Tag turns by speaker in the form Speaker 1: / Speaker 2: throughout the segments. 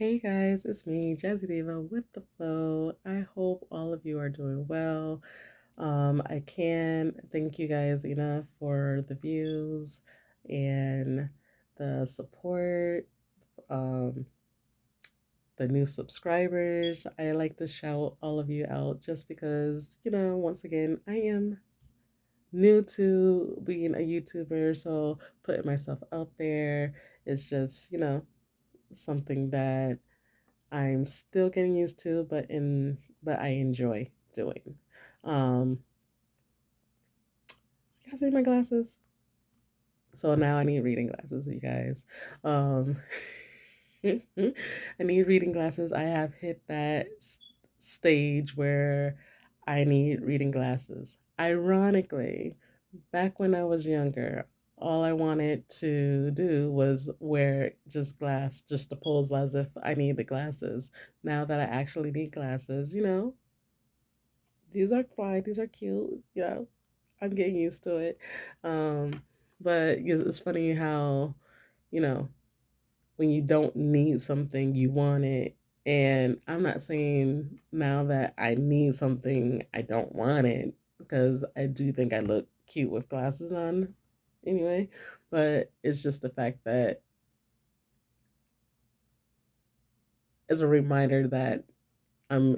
Speaker 1: Hey guys, it's me, Jazzy Diva with the flow. I hope all of you are doing well. I can't thank you guys enough for the views and the support, um, the new subscribers. I like to shout all of you out just because, once again, I am new to being a YouTuber, so putting myself out there is just, something that I'm still getting used to, but I enjoy doing. Um, you guys see my glasses? So now I need reading glasses, you guys. Um, I need reading glasses. I have hit that stage where I need reading glasses. Ironically, back when I was younger, all I wanted to do was wear just to pose as if I need the glasses. Now that I actually need glasses, these are fine, these are cute. I'm getting used to it. Um, but it's funny how, you know, when you don't need something, you want it. And I'm not saying now that I need something, I don't want it, because I do think I look cute with glasses on anyway. But it's just the fact that it's a reminder that I'm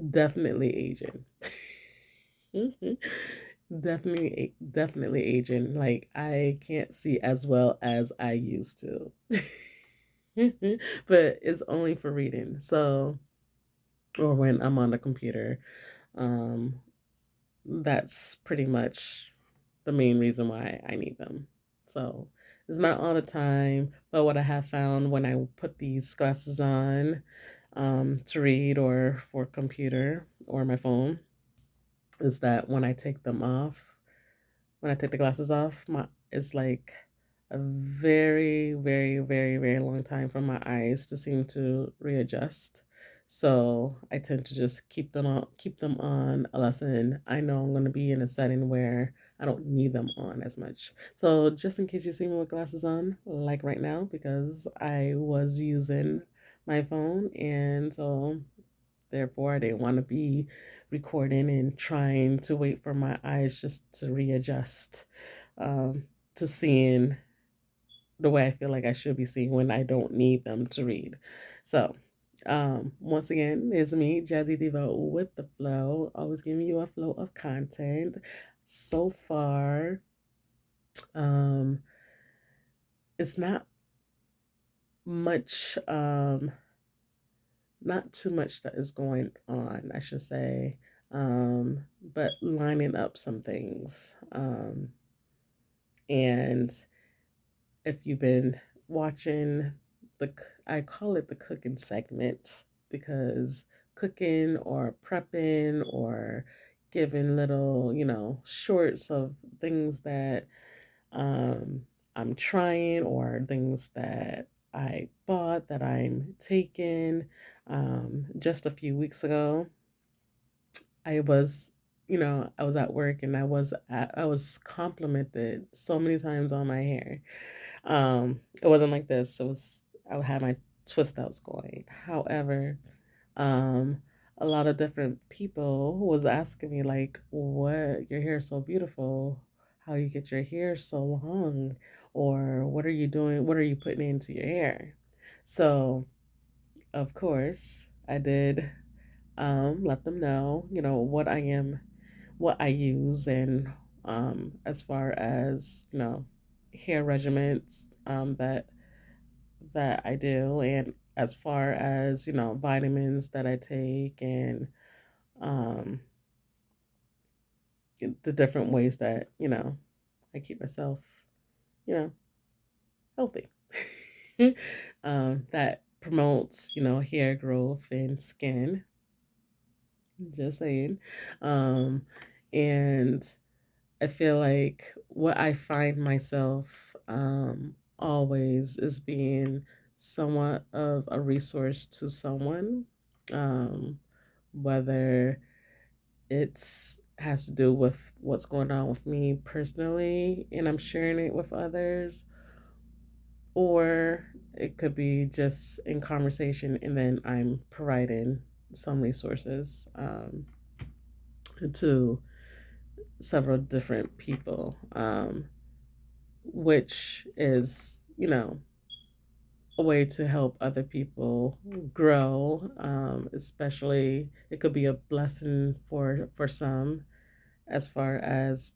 Speaker 1: definitely aging. Definitely aging. Like I can't see as well as I used to. But it's only for reading. So, or when I'm on the computer. Um, that's pretty much the main reason why I need them. So it's not all the time, but what I have found when I put these glasses on to read or for computer or my phone is that when I take them off, when I take the glasses off, my it's like a very, very, very, very long time for my eyes to seem to readjust. So I tend to just keep them on a lesson. I know I'm going to be in a setting where I don't need them on as much. So just in case you see me with glasses on, like right now, because I was using my phone, and so therefore I didn't want to be recording and trying to wait for my eyes just to readjust to seeing the way I feel like I should be seeing when I don't need them to read. So, once again, it's me, Jazzy Diva with the flow, always giving you a flow of content. So far, um, it's much, not too much that is going on, I should say, but lining up some things. And if you've been watching I call it the cooking segment because cooking or prepping or giving little, shorts of things that um, I'm trying or things that I bought that I'm taking. Just a few weeks ago, I was, I was at work and I was complimented so many times on my hair. It wasn't like this. I had my twist outs going. However, um, a lot of different people was asking me like, "What your hair is so beautiful? How you get your hair so long? Or what are you doing? What are you putting into your hair?" So, of course, I did let them know, what I use, and as far as hair regimens that I do, and as far as vitamins that I take, and um, the different ways that I keep myself you know healthy. That promotes hair growth and skin. Just saying. Um, and I feel like what I find myself always is being somewhat of a resource to someone, um, whether it's has to do with what's going on with me personally, and I'm sharing it with others, or it could be just in conversation and then I'm providing some resources to several different people, which is, a way to help other people grow. Especially, it could be a blessing for some, as far as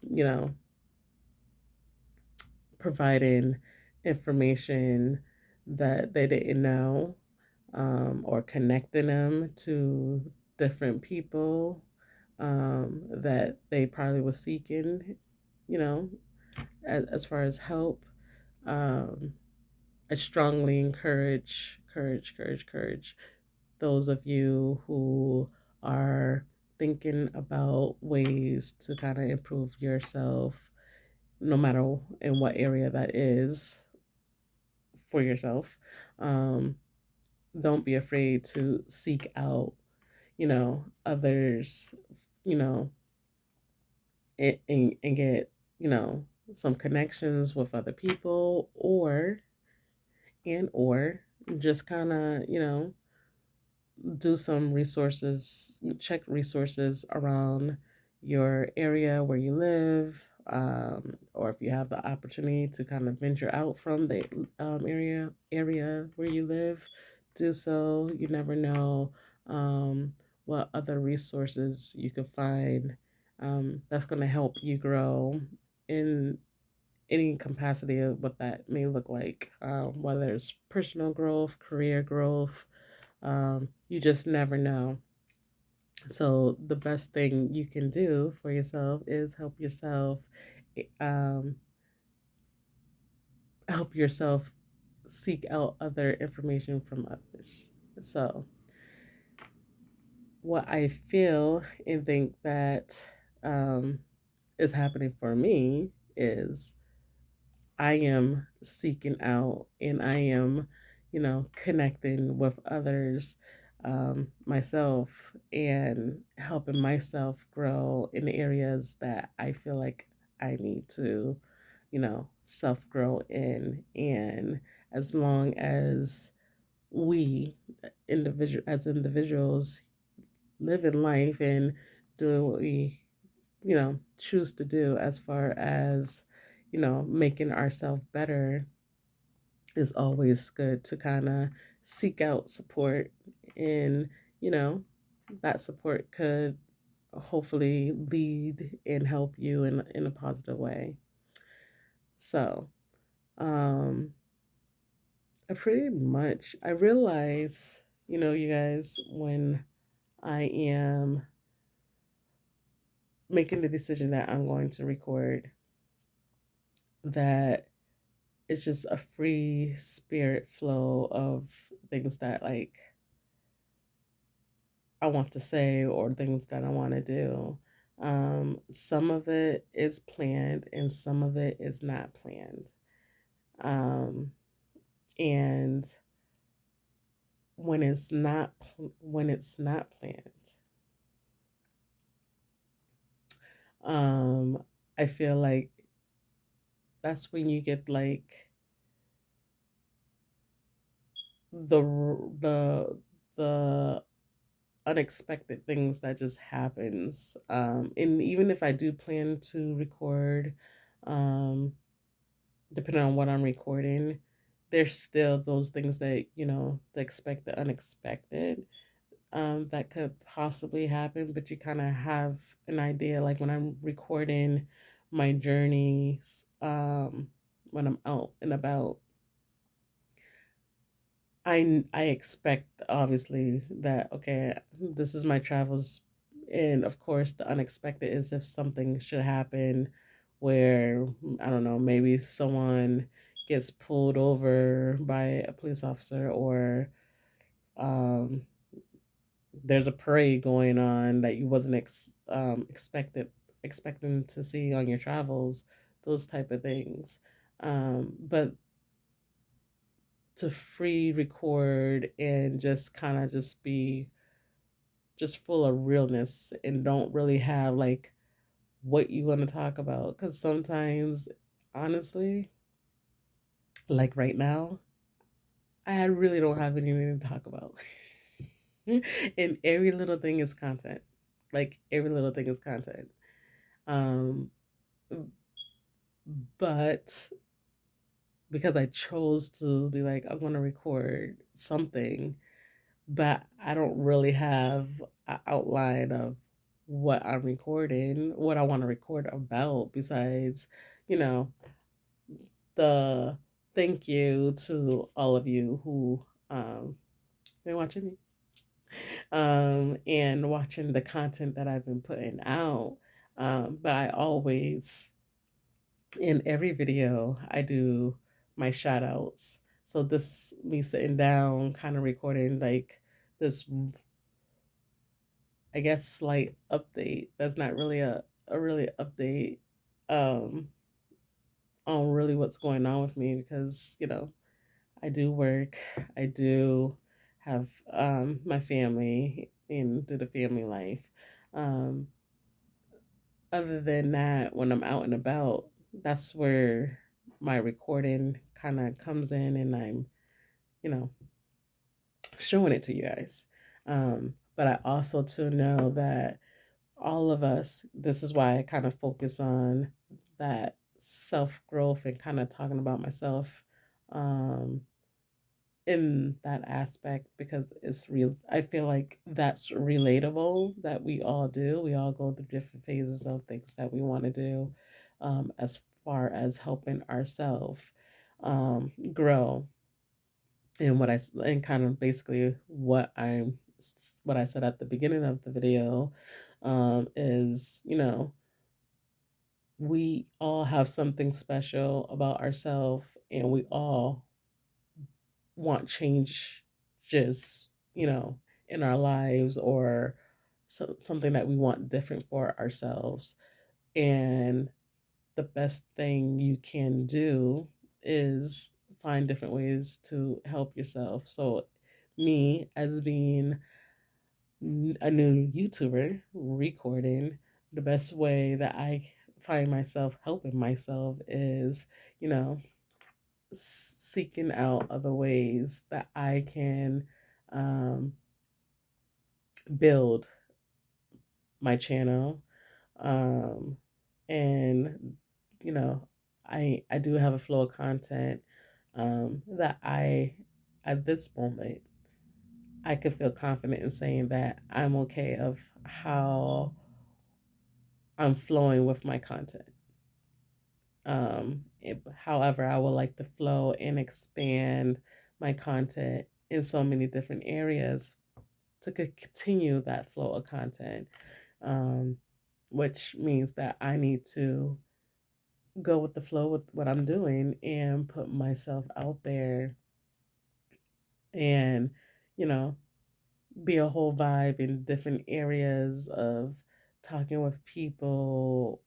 Speaker 1: providing information that they didn't know, or connecting them to different people that they probably was seeking, you know, as far as help. Um, I strongly encourage those of you who are thinking about ways to kind of improve yourself, no matter in what area that is for yourself. Um, don't be afraid to seek out, others, you know, and get, some connections with other people, or just kind of, do some resources, check resources around your area where you live, or if you have the opportunity to kind of venture out from the area where you live, do so. You never know what other resources you could find that's going to help you grow in any capacity of what that may look like, whether it's personal growth, career growth. You just never know. So the best thing you can do for yourself is um, help yourself seek out other information from others. So what I feel and think that um, is happening for me is I am seeking out and I am, connecting with others, myself, and helping myself grow in the areas that I feel like I need to, self grow in. And as long as we as individuals live in life and doing what we choose to do, as far as making ourselves better, is always good to kind of seek out support. And you know that support could hopefully lead and help you in a positive way. So um I realize, you guys, when I am making the decision that I'm going to record, that it's just a free spirit flow of things that, like, I want to say, or things that I want to do. Some of it is planned and some of it is not planned. Um, and when it's not planned, um, I feel like that's when you get like the the the unexpected things that just happens. And even if I do plan to record, um, depending on what I'm recording, there's still those things that, the unexpected, that could possibly happen. But you kind of have an idea, like when I'm recording my journeys, when I'm out and about, I expect, obviously, that, okay, this is my travels, and of course the unexpected is if something should happen where, I don't know, maybe someone gets pulled over by a police officer, or um, there's a parade going on that you wasn't expecting to see on your travels, those type of things. But to free record and just kind of just be just full of realness and don't really have like what you want to talk about, because sometimes, honestly, Like right now, I really don't have anything to talk about. And every little thing is content. Like every little thing is content. Um, but because I chose to be like, I'm going to record something, but I don't really have an outline of what I'm recording, what I want to record about, besides, you know, the thank you to all of you who been watching me and watching the content that I've been putting out. But I always, in every video, I do my shout outs. So this me sitting down, kind of recording like this, I guess, slight update. That's not really a really update um, on really what's going on with me, because, I do work, I do have my family and do the family life. Um, Other than that, when I'm out and about, that's where my recording kind of comes in, and I'm, you know, showing it to you guys. But I also to know that all of us, this is why I kind of focus on that self growth and kind of talking about myself um, in that aspect, because it's real. I feel like that's relatable, that we all do. We all go through different phases of things that we want to do, as far as helping ourselves grow. And and kind of basically what I said at the beginning of the video, is, we all have something special about ourselves, and we all want change, just, in our lives, or something that we want different for ourselves. And the best thing you can do is find different ways to help yourself. So, me, as being a new YouTuber recording, the best way that I find myself helping myself is, you know, seeking out other ways that I can um, build my channel. Um, and, you know, I do have a flow of content that at this moment, I could feel confident in saying that I'm okay of how I'm flowing with my content. However, I would like to flow and expand my content in so many different areas to continue that flow of content, um, which means that I need to go with the flow with what I'm doing and put myself out there, and, you know, be a whole vibe in different areas of talking with people,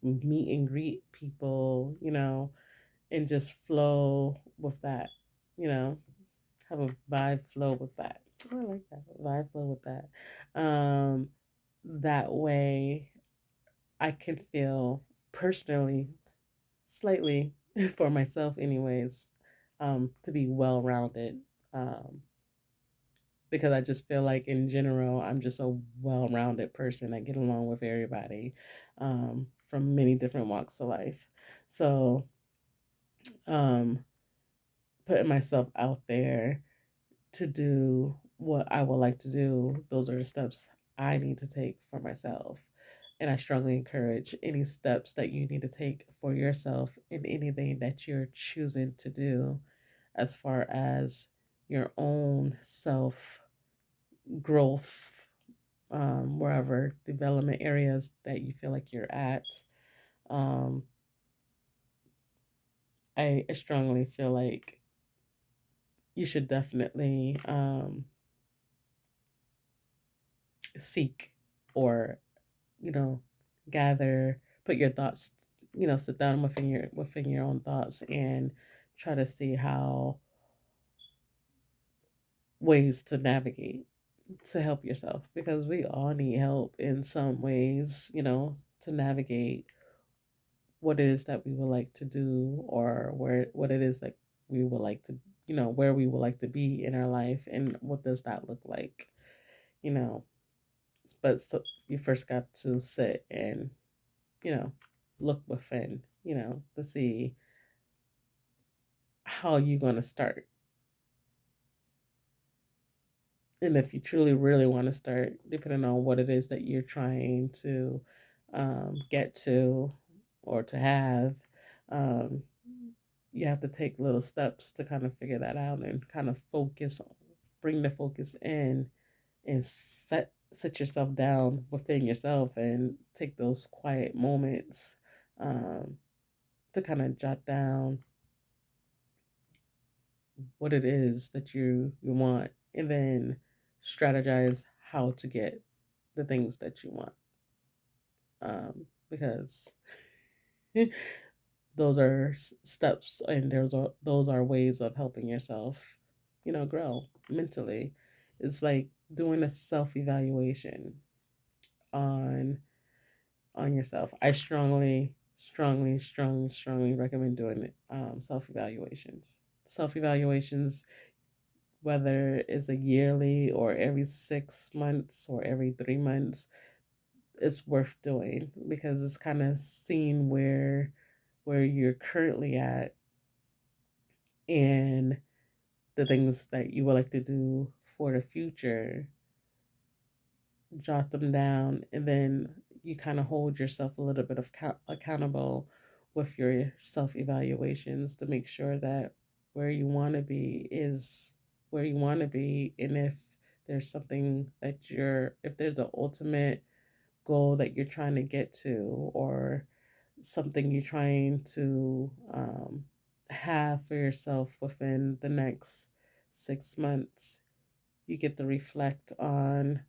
Speaker 1: meet and greet people, and just flow with that, you know, have a vibe flow with that. Oh, I like that. Vibe flow with that. That way I can feel personally, slightly for myself, anyways, to be well rounded. Um, because I just feel like in general, I'm just a well rounded person. I get along with everybody from many different walks of life. So, um, putting myself out there to do what I would like to do, those are the steps I need to take for myself. And I strongly encourage any steps that you need to take for yourself in anything that you're choosing to do, as far as your own self growth, wherever development areas that you feel like you're at. Um, I strongly feel like you should definitely seek, or, you know, gather, put your thoughts, sit down within your own thoughts, and try to see how ways to navigate to help yourself, because we all need help in some ways, to navigate what it is that we would like to do, or where what it is that we would like to, where we would like to be in our life, and what does that look like, you know. But so you first got to sit and, you know, look within, to see how you're going to start. And if you truly really want to start, depending on what it is that you're trying to get to or to have, um, you have to take little steps to kind of figure that out and kind of bring the focus in, and sit yourself down within yourself and take those quiet moments, um, to kind of jot down what it is that you want, and then strategize how to get the things that you want, because those are steps, and those are ways of helping yourself, grow mentally. It's like doing a self evaluation on yourself. I strongly recommend doing it. Self evaluations. Self evaluations, whether it's a yearly or every 6 months or every 3 months, it's worth doing, because it's kind of seeing where you're currently at, and the things that you would like to do for the future. Jot them down, and then you kind of hold yourself a little bit of accountable with your self evaluations, to make sure that where you want to be is where you want to be. And if there's something that if there's an ultimate goal that you're trying to get to, or something you're trying to have for yourself within the next 6 months, you get to reflect on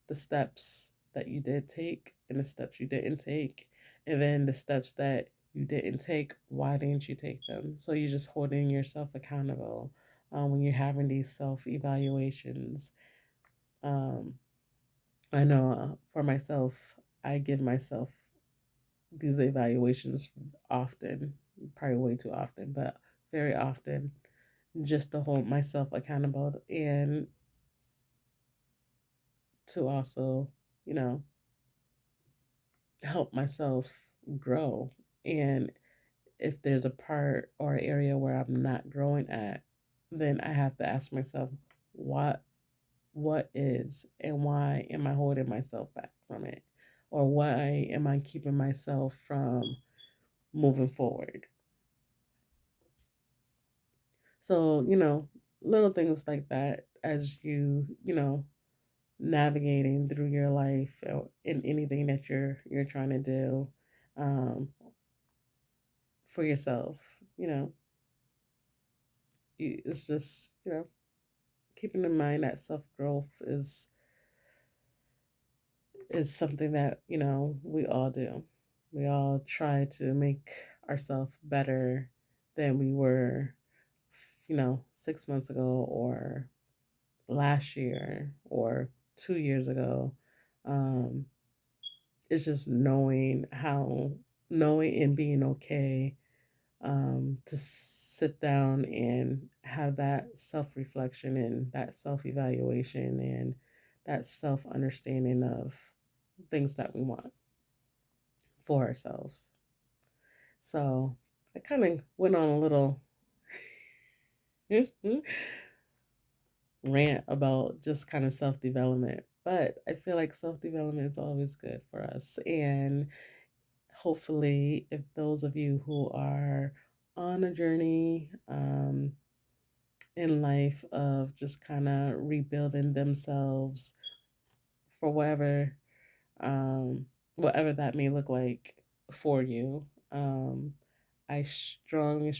Speaker 1: the steps that you did take and the steps you didn't take. And then the steps that you didn't take, why didn't you take them? So you're just holding yourself accountable, when you're having these self evaluations. Um, I know, for myself, I give myself these evaluations often, probably way too often, but very often, just to hold myself accountable, and to also, you know, help myself grow. And if there's a part or area where I'm not growing at, then I have to ask myself, what what is, and why am I holding myself back from it? Or why am I keeping myself from moving forward? So, little things like that, as navigating through your life, or in anything that you're trying to do, um, for yourself. It's just, keeping in mind that self growth is something that, we all do. We all try to make ourselves better than we were, 6 months ago, or last year, or 2 years ago. Um, it's just knowing and being okay, to sit down and have that self reflection and that self evaluation and that self understanding of things that we want for ourselves. So I kind of went on a little rant about just kind of self development, but I feel like self development is always good for us. And hopefully, if those of you who are on a journey, in life, of just kind of rebuilding themselves for um, whatever that may look like for you. I strongly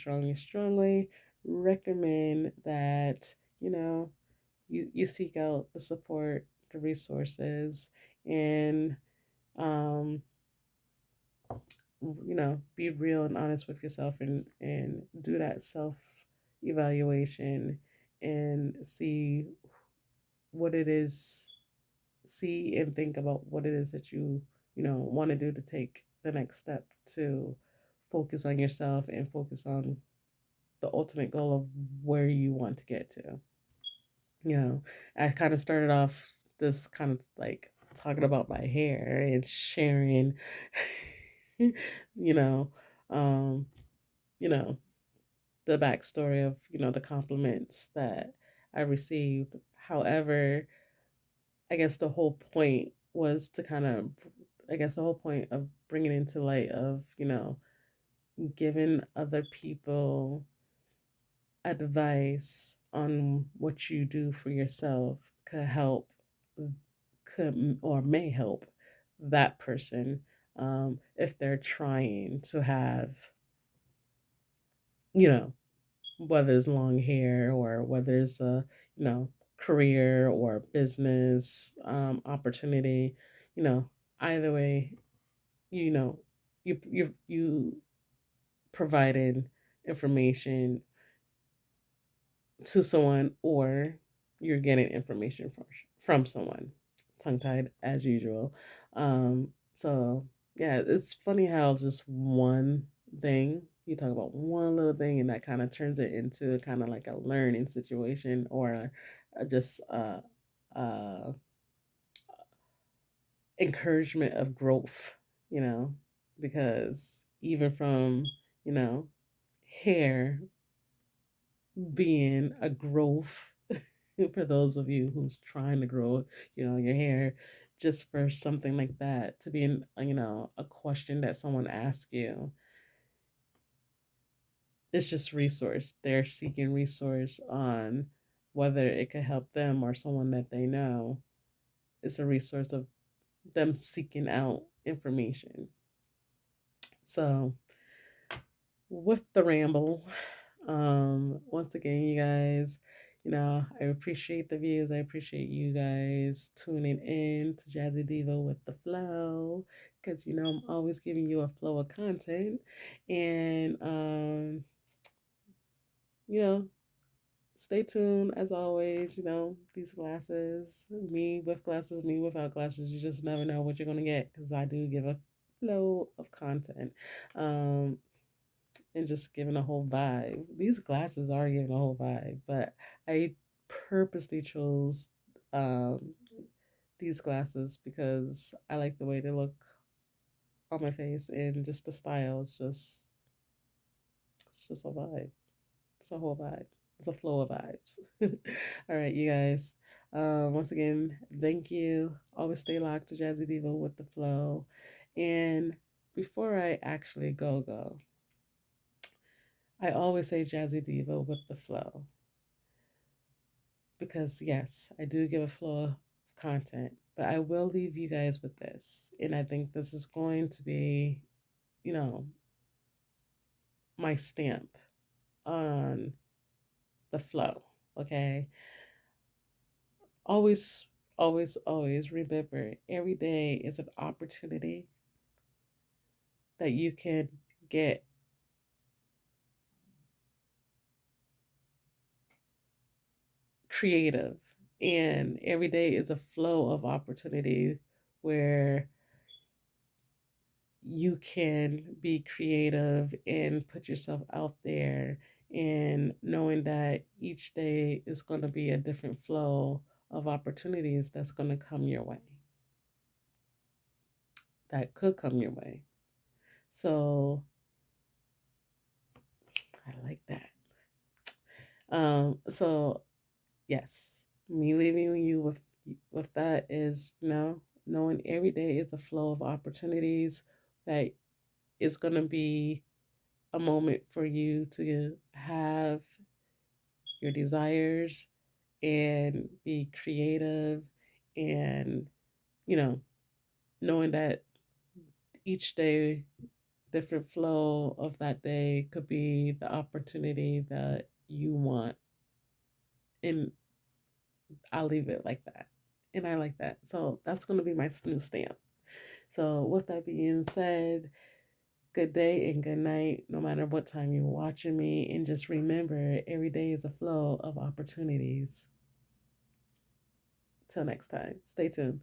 Speaker 1: recommend that, you seek out the support, the resources, and, um, be real and honest with yourself, and do that self evaluation, and what it is, see and think about what it is that you want to do to take the next step, to focus on yourself and focus on the ultimate goal of where you want to get to. You know, I kind of started off this kind of like talking about my hair and sharing, you know, um, you know, the backstory of, the compliments that I received. However, I guess the whole point was to kind of, I guess the whole point of bringing into light of, giving other people advice on what you do for yourself could help, could or may help that person, if they're trying to have, you know, whether it's long hair or whether it's a, career or business opportunity, you know, either way, you know, you provided information to someone, or you're getting information from someone. Tongue tied as usual. So yeah, it's funny how just one thing, you talk about one little thing, and that kind of turns it into kind of like a learning situation, or just encouragement of growth. You know, because even from, you know hair being a growth, for those of you who's trying to grow, your hair, just for something like that to be in, a question that someone asks you, it's just resource. They're seeking resource on whether it could help them or someone that they know. It's a resource of them seeking out information. So with the ramble, once again, you guys, I appreciate the views. I appreciate you guys tuning in to Jazzy Diva with the flow, because I'm always giving you a flow of content. And you know stay tuned as always. These glasses, me with glasses, me without glasses, you just never know what you're going to get, because I do give a flow of content. um and just giving a whole vibe. These glasses are giving a whole vibe, but I purposely chose um, these glasses because I like the way they look on my face, and just the style. It's just a vibe. It's a whole vibe. It's a flow of vibes. All right, you guys. Once again, thank you. Always stay locked to Jazzy Diva with the flow. And before I actually go, I always say Jazzy Diva with the flow, because yes, I do give a flow of content, but I will leave you guys with this. And I think this is going to be, you know, my stamp on the flow. Okay. Always, always remember, every day is an opportunity that you can get creative. And every day is a flow of opportunity where you can be creative and put yourself out there, and knowing that each day is going to be a different flow of opportunities that's going to come your way, that could come your way. So I like that. So yes, me leaving you with that is, knowing every day is a flow of opportunities, that is going to be a moment for you to have your desires and be creative, and you know knowing that each day, different flow of that day could be the opportunity that you want. And I'll leave it like that, and I like that. So that's going to be my new stamp. So with that being said, good day and good night, no matter what time you're watching me. And just remember, every day is a flow of opportunities. Till next time, stay tuned.